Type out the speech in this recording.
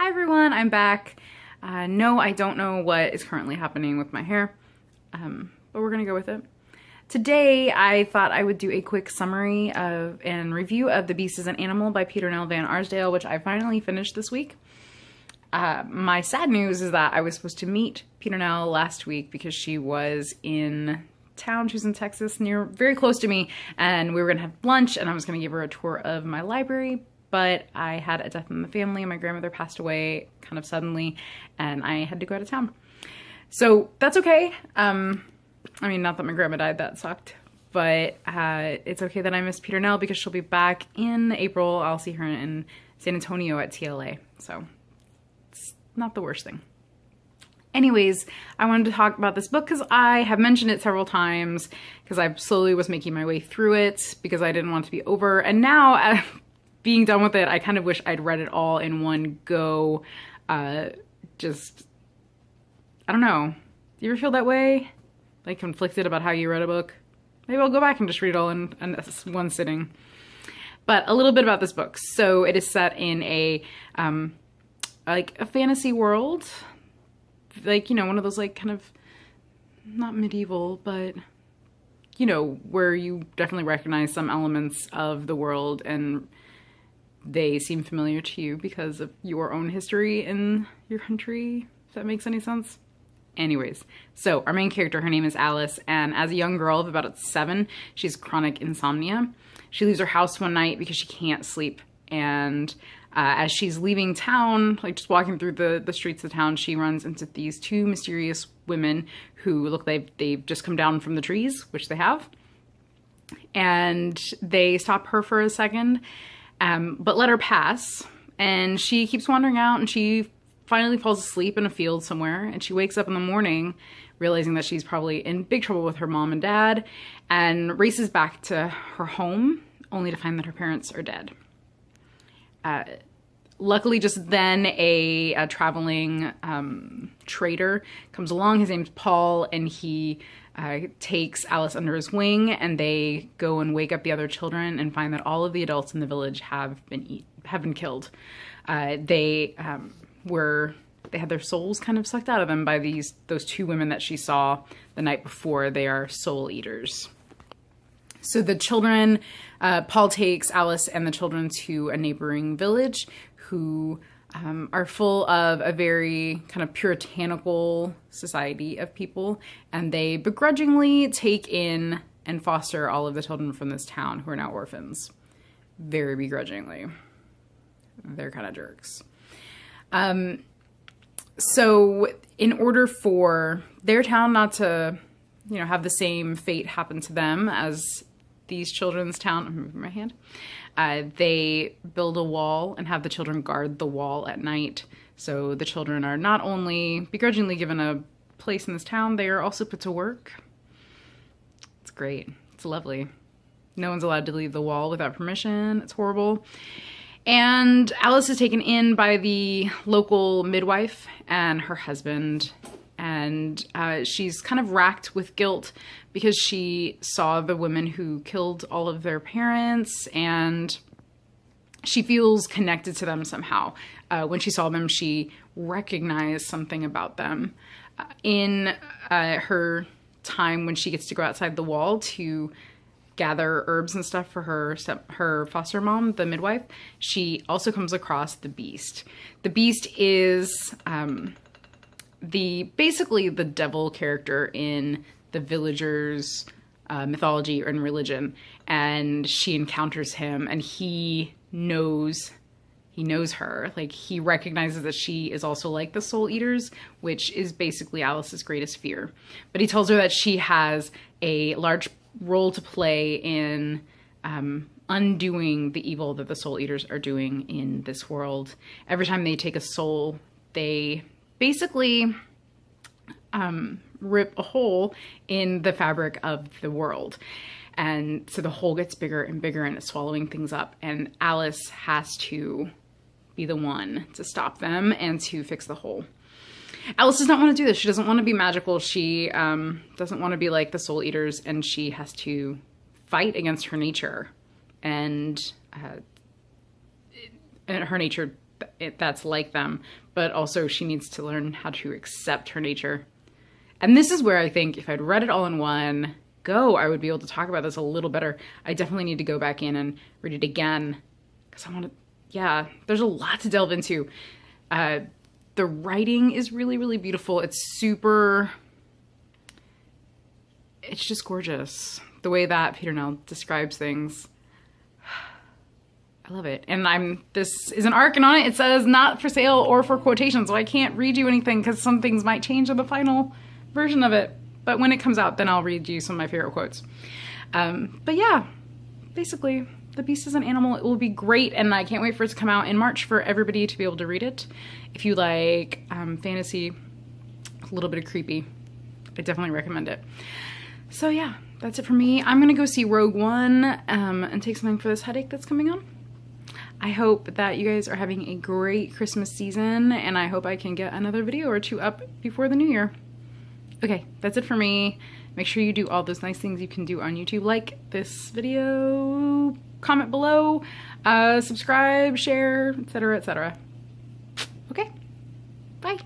Hi everyone, I'm back. No, I don't know what is currently happening with my hair, but we're gonna go with it. Today, I thought I would do a quick summary of and review of The Beast is an Animal by Peternelle van Arsdale, which I finally finished this week. My sad news is that I was supposed to meet Peternelle last week because she was in town. She was in Texas, very close to me, and we were gonna have lunch and I was gonna give her a tour of my library, but I had a death in the family. My grandmother passed away kind of suddenly and I had to go out of town. So that's okay. I mean, not that my grandma died, that sucked, but it's okay that I missed Peternelle because she'll be back in April. I'll see her in San Antonio at TLA, so it's not the worst thing. Anyways, I wanted to talk about this book because I have mentioned it several times because I slowly was making my way through it because I didn't want it to be over, and now being done with it, I kind of wish I'd read it all in one go. I don't know. Do you ever feel that way? Like conflicted about how you read a book? Maybe I'll go back and just read it all in one sitting. But a little bit about this book. So it is set in a fantasy world. Like, you know, one of those like kind of, not medieval, but you know, where you definitely recognize some elements of the world and they seem familiar to you because of your own history in your country, if that makes any sense. Anyways, so our main character, her name is Alice, and as a young girl of about 7, she has chronic insomnia. She leaves her house one night because she can't sleep, and as she's leaving town, like just walking through the streets of town, she runs into these 2 mysterious women who look like they've just come down from the trees, which they have, and they stop her for a second, but let her pass, and she keeps wandering out, and she finally falls asleep in a field somewhere, and she wakes up in the morning realizing that she's probably in big trouble with her mom and dad, and races back to her home only to find that her parents are dead. Luckily, just then a traveling trader comes along. His name's Paul, and he takes Alice under his wing, and they go and wake up the other children and find that all of the adults in the village have been killed. They had their souls kind of sucked out of them by those 2 women that she saw the night before. They are soul eaters. So the children, Paul takes Alice and the children to a neighboring village who are full of a very kind of puritanical society of people, and they begrudgingly take in and foster all of the children from this town who are now orphans. Very begrudgingly. They're kind of jerks. So in order for their town not to, you know, have the same fate happen to them as these children's town, I'm moving my hand, they build a wall and have the children guard the wall at night. So the children are not only begrudgingly given a place in this town, they are also put to work. It's great. It's lovely. No one's allowed to leave the wall without permission. It's horrible. And Alice is taken in by the local midwife and her husband, and she's kind of racked with guilt because she saw the women who killed all of their parents, and she feels connected to them somehow. When she saw them, she recognized something about them. In her time when she gets to go outside the wall to gather herbs and stuff for her foster mom, the midwife, she also comes across the Beast. The Beast is basically the devil character in the villagers' mythology and religion, and she encounters him, and he knows her. Like, he recognizes that she is also like the soul eaters, which is basically Alice's greatest fear. But he tells her that she has a large role to play in undoing the evil that the soul eaters are doing in this world. Every time they take a soul, they basically rip a hole in the fabric of the world. And so the hole gets bigger and bigger and it's swallowing things up. And Alice has to be the one to stop them and to fix the hole. Alice does not want to do this. She doesn't want to be magical. She doesn't want to be like the soul eaters, and she has to fight against her nature. And her nature that's like them, but also she needs to learn how to accept her nature. And this is where I think if I'd read it all in one go, I would be able to talk about this a little better. I definitely need to go back in and read it again because I want to, yeah, there's a lot to delve into. The writing is really, really beautiful. It's just gorgeous. The way that Peternelle describes things. I love it. And this is an arc, and on it says not for sale or for quotation, so I can't read you anything because some things might change in the final version of it. But when it comes out, then I'll read you some of my favorite quotes. But yeah, basically, The Beast is an Animal. It will be great, and I can't wait for it to come out in March for everybody to be able to read it. If you like fantasy, a little bit of creepy, I definitely recommend it. So yeah, that's it for me. I'm gonna go see Rogue One and take something for this headache that's coming on. I hope that you guys are having a great Christmas season, and I hope I can get another video or two up before the new year. Okay, that's it for me. Make sure you do all those nice things you can do on YouTube, like this video, comment below, subscribe, share, etc., etc. Okay, bye.